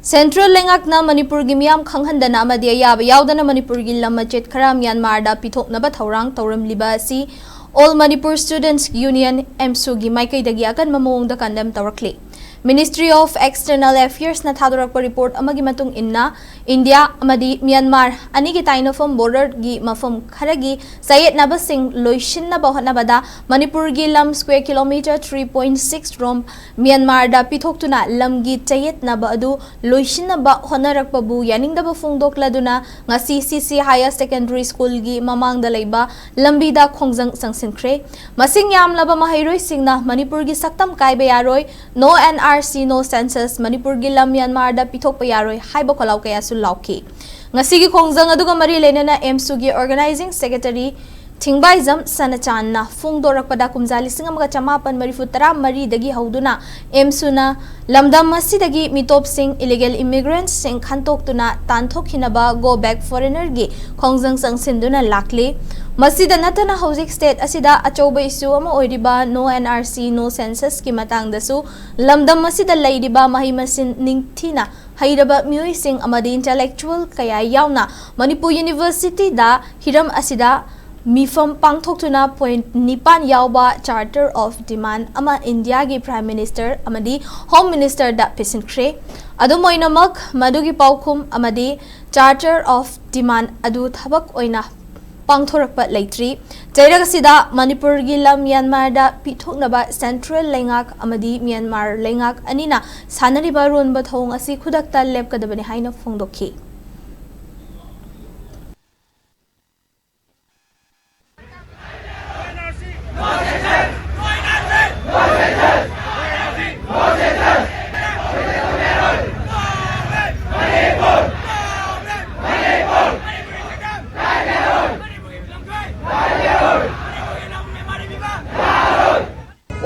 Central Lengakna Manipur gi miyam khanghandana amadi ayaba yaudana Manipur gi lam Machet Khara Myanmar da Pithoknaba thaurang tauramliba asi All Manipur Students Union MSU gi maikaidagi akan mamawongda kandam tawrakli. Ministry of External Affairs na thadorakpa report amagi matung inna India amadi Myanmar anigi tainofam border gi mafam kharagi sayet naba sing loishin na Hotnabada Manipur gi lam square kilometer 3.6 rom Myanmar da pithoktuna lam gi sayet naba adu loishin na ba honarakpa bu yaning da ba fungdokladuna ngasi CC Higher Secondary School gi mamang da leiba lambi da Khongjang Changsinkhare masing yam laba mahairoi singna Manipur gi saktam kaiba yaroi no NRC no census Manipur gi lam Myanmar da pithokpa yaroi haiba kholaw kaya lauki ngasigi Khongjang aduga mari lenana MSU gi organizing secretary Thingbaizam Sanachan na fungdorakpada kumjali singamaga chamapan marifutara mari dagi hauduna MSU na lamdam masidagi mitop sing illegal immigrants sing khantoktuna tanthokhinaba go back foreigner gi Khongjang sangsinduna lakli masida natana housing state asida achoba issue ama oiriba no NRC no census ki matangdasu lamdam masida leidiba mahimasin ningthina hairaba miyoi amadi intellectual kaya yauna Manipur University da hiram asida mifam pangthoktuna point nipan yauba charter of demand ama India gi Prime Minister amadi Home Minister da Changsinkhare adumoinamak madugi paukhum amadi charter of demand adu thabak oina pangthorakpa leitri jairagasida Manipur gi lam Myanmar da Pithoknaba Central Lengak amadi Myanmar Lengak anina sanariba ronba thong asi khudakta lepkadabani haina phongdokhi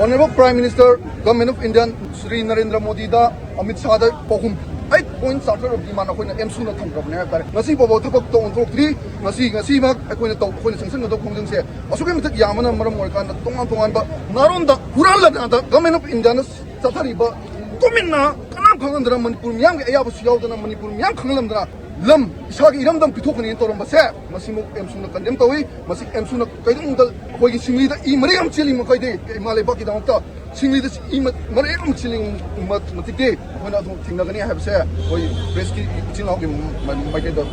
Honorable Prime Minister, Government of India, Sri Narendra Modi da Amit Shah da pokum 8 point charter of demand akoina MSU na thamkabne ha tare ngasi bobo thapok to on thokri ngasi mak akoina to akoina sanction do Khongjang se asuke mitak yamana maram moikan da tongan ba naron da hural la da Government of India na satari ba kominna kanam khangandra Manipur myam ge ayab su yaudana Manipur myam khanglamdra lam isagi iramdam pithokni torom se masimu MSU na condemn tawi masi MSU na kaidum dal khoi singli da I mariam chili ma kaide male baki da ta singli da I mariam chili mat matike hona thingna gani habse khoi press ki chinau ge mai ke da